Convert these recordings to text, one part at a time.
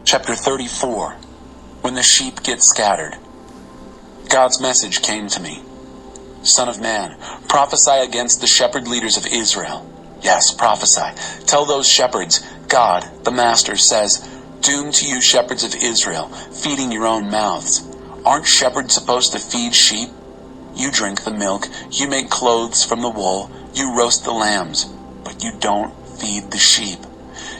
Chapter 34. When the sheep get scattered. God's message came to me. Son of man, prophesy against the shepherd leaders of Israel. Yes, prophesy. Tell those shepherds, God, the Master, says, doom to you shepherds of Israel, feeding your own mouths. Aren't shepherds supposed to feed sheep? You drink the milk, you make clothes from the wool, you roast the lambs, but you don't feed the sheep.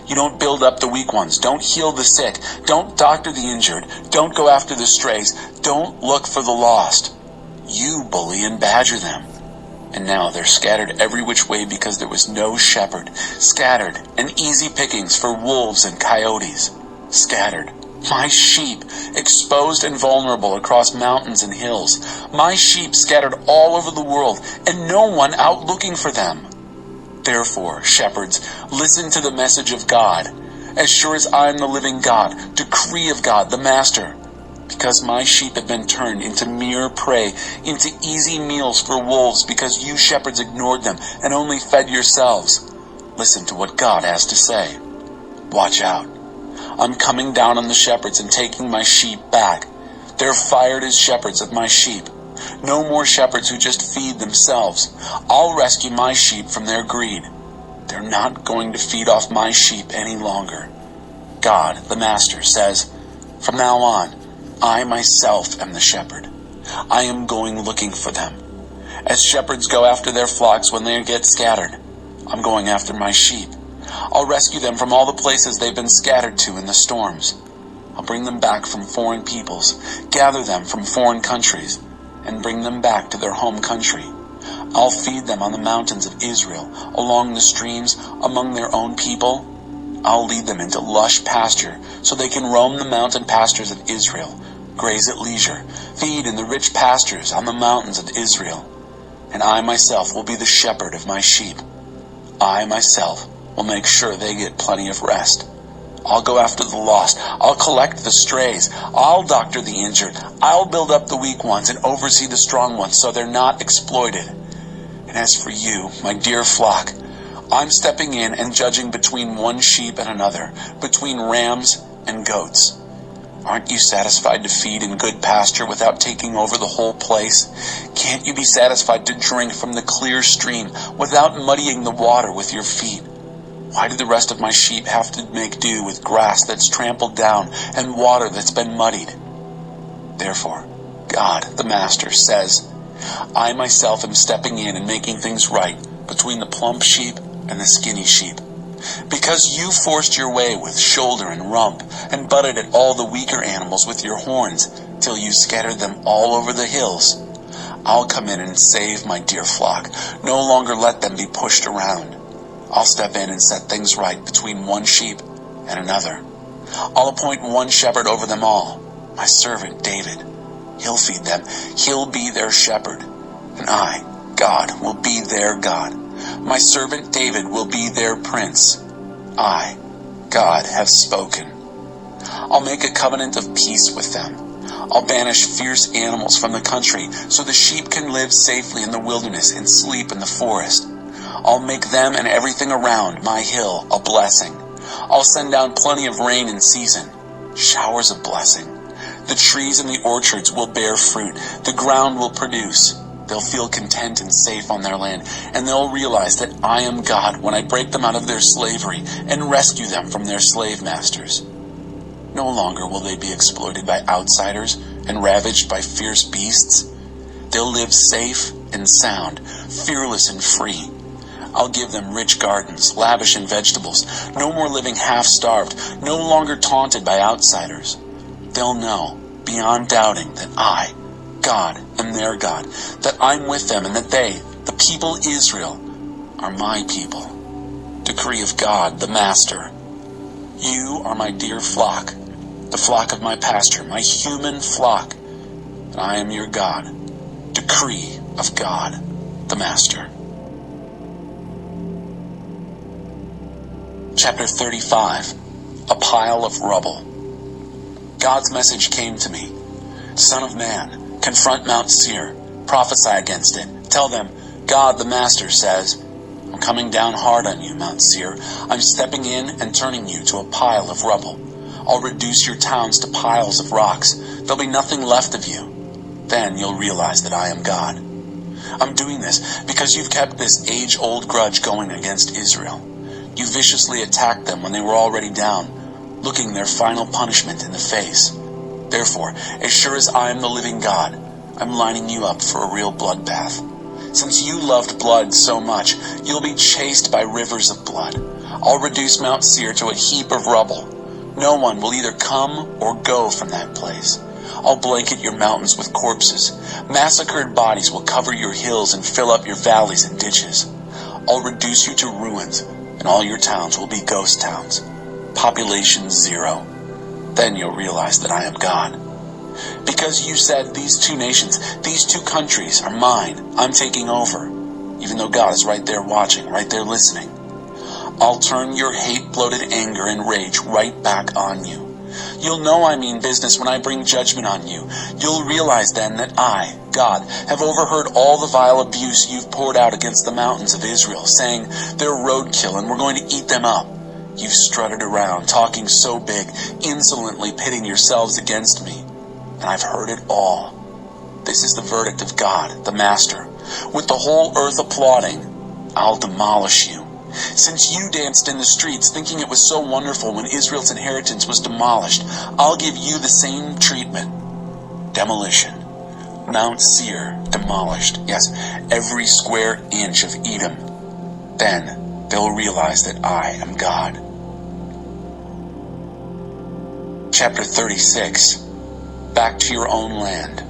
You don't build up the weak ones, don't heal the sick, don't doctor the injured, don't go after the strays, don't look for the lost. You bully and badger them. And now they're scattered every which way because there was no shepherd. Scattered, and easy pickings for wolves and coyotes. Scattered. My sheep, exposed and vulnerable across mountains and hills. My sheep scattered all over the world, and no one out looking for them. Therefore, shepherds, listen to the message of God. As sure as I am the living God, decree of God, the Master. Because my sheep have been turned into mere prey, into easy meals for wolves, because you shepherds ignored them and only fed yourselves. Listen to what God has to say. Watch out. I'm coming down on the shepherds and taking my sheep back. They're fired as shepherds of my sheep. No more shepherds who just feed themselves. I'll rescue my sheep from their greed. They're not going to feed off my sheep any longer. God, the Master, says, from now on, I myself am the shepherd. I am going looking for them. As shepherds go after their flocks when they get scattered, I'm going after my sheep. I'll rescue them from all the places they've been scattered to in the storms. I'll bring them back from foreign peoples, gather them from foreign countries, and bring them back to their home country. I'll feed them on the mountains of Israel, along the streams, among their own people. I'll lead them into lush pasture, so they can roam the mountain pastures of Israel, graze at leisure, feed in the rich pastures on the mountains of Israel. And I myself will be the shepherd of my sheep. I myself will make sure they get plenty of rest. I'll go after the lost. I'll collect the strays. I'll doctor the injured. I'll build up the weak ones and oversee the strong ones so they're not exploited. And as for you, my dear flock, I'm stepping in and judging between one sheep and another, between rams and goats. Aren't you satisfied to feed in good pasture without taking over the whole place? Can't you be satisfied to drink from the clear stream without muddying the water with your feet? Why do the rest of my sheep have to make do with grass that's trampled down and water that's been muddied? Therefore, God, the Master, says, I myself am stepping in and making things right between the plump sheep and the skinny sheep. Because you forced your way with shoulder and rump and butted at all the weaker animals with your horns till you scattered them all over the hills, I'll come in and save my dear flock. No longer let them be pushed around. I'll step in and set things right between one sheep and another. I'll appoint one shepherd over them all, my servant David. He'll feed them. He'll be their shepherd. And I, God, will be their God. My servant David will be their prince. I, God, have spoken. I'll make a covenant of peace with them. I'll banish fierce animals from the country so the sheep can live safely in the wilderness and sleep in the forest. I'll make them and everything around my hill a blessing. I'll send down plenty of rain in season, showers of blessing. The trees in the orchards will bear fruit. The ground will produce. They'll feel content and safe on their land, and they'll realize that I am God when I break them out of their slavery and rescue them from their slave masters. No longer will they be exploited by outsiders and ravaged by fierce beasts. They'll live safe and sound, fearless and free. I'll give them rich gardens, lavish in vegetables, no more living half-starved, no longer taunted by outsiders. They'll know, beyond doubting, that I, God, am their God, that I'm with them, and that they, the people Israel, are my people. Decree of God, the Master. You are my dear flock, the flock of my pasture, my human flock, and I am your God. Decree of God, the Master. Chapter 35. A pile of rubble. God's message came to me. Son of man, confront Mount Seir, prophesy against it. Tell them, God the Master says, I'm coming down hard on you, Mount Seir. I'm stepping in and turning you to a pile of rubble. I'll reduce your towns to piles of rocks. There'll be nothing left of you. Then you'll realize that I am God. I'm doing this because you've kept this age-old grudge going against Israel. You viciously attacked them when they were already down, looking their final punishment in the face. Therefore, as sure as I am the living God, I'm lining you up for a real bloodbath. Since you loved blood so much, you'll be chased by rivers of blood. I'll reduce Mount Seir to a heap of rubble. No one will either come or go from that place. I'll blanket your mountains with corpses. Massacred bodies will cover your hills and fill up your valleys and ditches. I'll reduce you to ruins, and all your towns will be ghost towns. Population 0. Then you'll realize that I am God. Because you said these two nations, these two countries are mine, I'm taking over. Even though God is right there watching, right there listening. I'll turn your hate-bloated anger and rage right back on you. You'll know I mean business when I bring judgment on you. You'll realize then that I, God, have overheard all the vile abuse you've poured out against the mountains of Israel, saying they're roadkill and we're going to eat them up. You've strutted around, talking so big, insolently pitting yourselves against me. And I've heard it all. This is the verdict of God, the Master. With the whole earth applauding, I'll demolish you. Since you danced in the streets thinking it was so wonderful when Israel's inheritance was demolished, I'll give you the same treatment. Demolition. Mount Seir demolished. Yes, every square inch of Edom. Then they'll realize that I am God. Chapter 36. Back to your own land.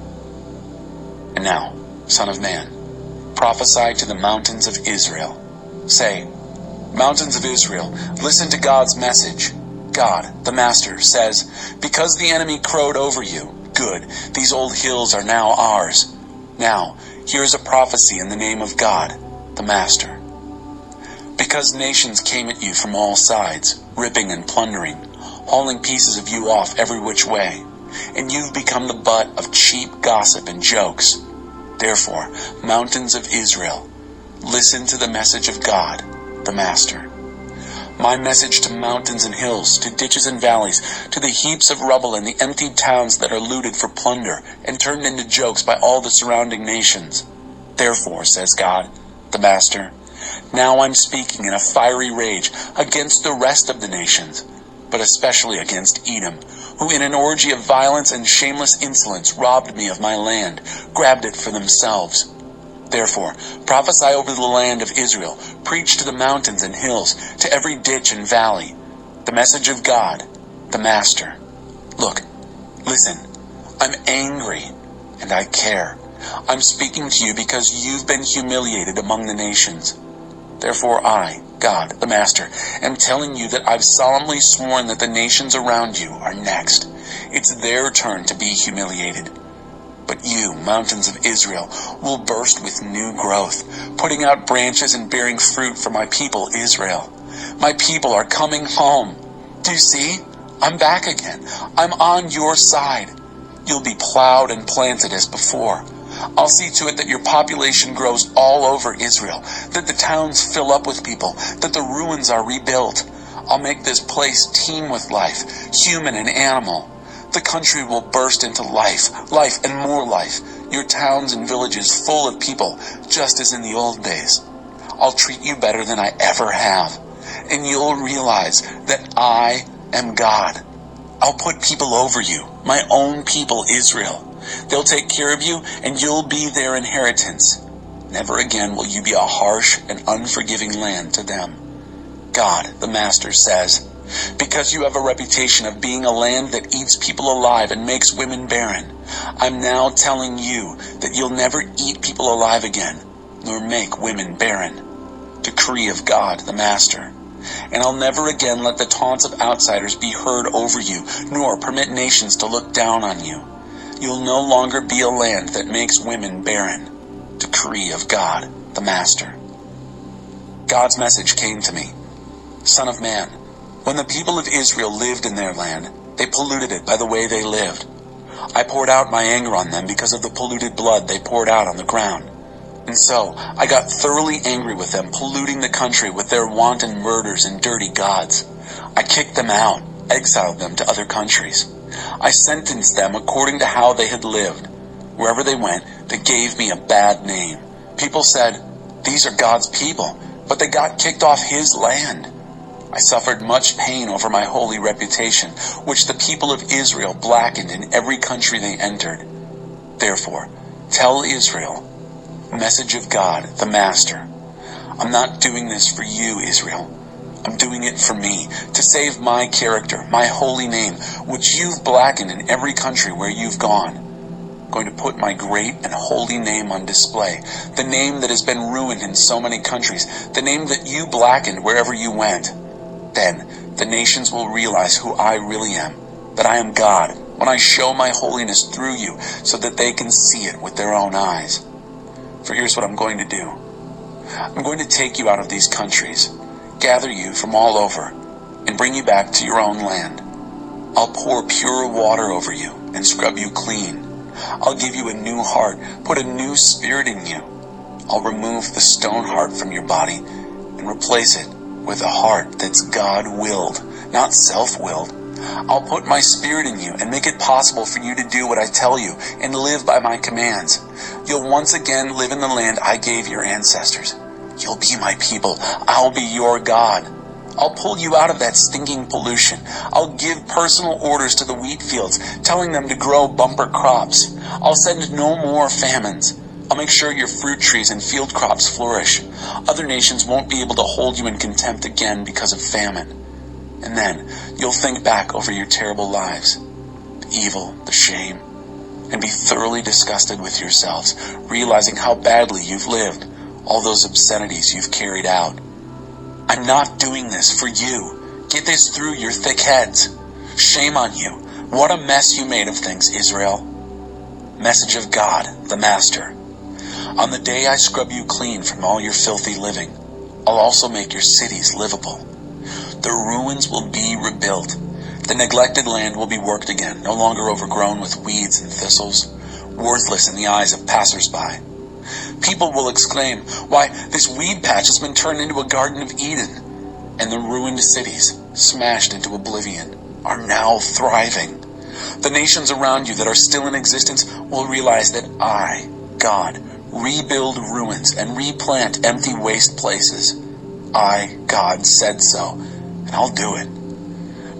And now, Son of Man, prophesy to the mountains of Israel. Say, Mountains of Israel, listen to God's message. God, the Master, says, because the enemy crowed over you, good, these old hills are now ours. Now, here's a prophecy in the name of God, the Master. Because nations came at you from all sides, ripping and plundering, hauling pieces of you off every which way, and you've become the butt of cheap gossip and jokes. Therefore, mountains of Israel, listen to the message of God, the Master. My message to mountains and hills, to ditches and valleys, to the heaps of rubble and the emptied towns that are looted for plunder and turned into jokes by all the surrounding nations. Therefore, says God, the Master, now I'm speaking in a fiery rage against the rest of the nations, but especially against Edom, who in an orgy of violence and shameless insolence robbed me of my land, grabbed it for themselves. Therefore, prophesy over the land of Israel, preach to the mountains and hills, to every ditch and valley, the message of God, the Master. Look, listen, I'm angry, and I care. I'm speaking to you because you've been humiliated among the nations. Therefore I, God, the Master, am telling you that I've solemnly sworn that the nations around you are next. It's their turn to be humiliated. But you, mountains of Israel, will burst with new growth, putting out branches and bearing fruit for my people Israel. My people are coming home. Do you see? I'm back again. I'm on your side. You'll be plowed and planted as before. I'll see to it that your population grows all over Israel, that the towns fill up with people, that the ruins are rebuilt. I'll make this place teem with life, human and animal. The country will burst into life and more life, your towns and villages full of people, just as in the old days. I'll treat you better than I ever have, and you'll realize that I am God. I'll put people over you, my own people Israel. They'll take care of you, and you'll be their inheritance. Never again will you be a harsh and unforgiving land to them. God, the Master, says, because you have a reputation of being a land that eats people alive and makes women barren, I'm now telling you that you'll never eat people alive again, nor make women barren. Decree of God, the Master. And I'll never again let the taunts of outsiders be heard over you, nor permit nations to look down on you. You'll no longer be a land that makes women barren. Decree of God, the Master. God's message came to me. Son of man, when the people of Israel lived in their land, they polluted it by the way they lived. I poured out my anger on them because of the polluted blood they poured out on the ground. And so I got thoroughly angry with them, polluting the country with their wanton murders and dirty gods. I kicked them out. exiled them to other countries. I sentenced them according to how they had lived. Wherever they went, they gave me a bad name. People said, "These are God's people," but they got kicked off His land. I suffered much pain over my holy reputation, which the people of Israel blackened in every country they entered. Therefore, tell Israel, message of God, the Master. I'm not doing this for you, Israel. I'm doing it for me, to save my character, my holy name, which you've blackened in every country where you've gone. I'm going to put my great and holy name on display, the name that has been ruined in so many countries, the name that you blackened wherever you went. Then the nations will realize who I really am, that I am God, when I show my holiness through you, so that they can see it with their own eyes. For here's what I'm going to do. I'm going to take you out of these countries, gather you from all over, and bring you back to your own land. I'll pour pure water over you and scrub you clean. I'll give you a new heart, put a new spirit in you. I'll remove the stone heart from your body and replace it with a heart that's God-willed, not self-willed. I'll put my spirit in you and make it possible for you to do what I tell you and live by my commands. You'll once again live in the land I gave your ancestors. You'll be my people. I'll be your God. I'll pull you out of that stinking pollution. I'll give personal orders to the wheat fields, telling them to grow bumper crops. I'll send no more famines. I'll make sure your fruit trees and field crops flourish. Other nations won't be able to hold you in contempt again because of famine. And then you'll think back over your terrible lives, the evil, the shame, and be thoroughly disgusted with yourselves, realizing how badly you've lived, all those obscenities you've carried out. I'm not doing this for you. Get this through your thick heads. Shame on you. What a mess you made of things, Israel. Message of God, the Master. On the day I scrub you clean from all your filthy living, I'll also make your cities livable. The ruins will be rebuilt. The neglected land will be worked again, no longer overgrown with weeds and thistles, worthless in the eyes of passers-by. People will exclaim, "Why, this weed patch has been turned into a Garden of Eden." And the ruined cities, smashed into oblivion, are now thriving. The nations around you that are still in existence will realize that I, God, rebuild ruins and replant empty waste places. I, God, said so, and I'll do it.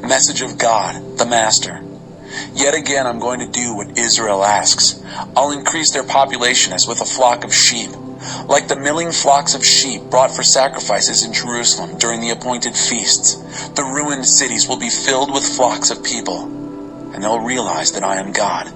Message of God, the Master. Yet again I'm going to do what Israel asks. I'll increase their population as with a flock of sheep. Like the milling flocks of sheep brought for sacrifices in Jerusalem during the appointed feasts, the ruined cities will be filled with flocks of people, and they'll realize that I am God.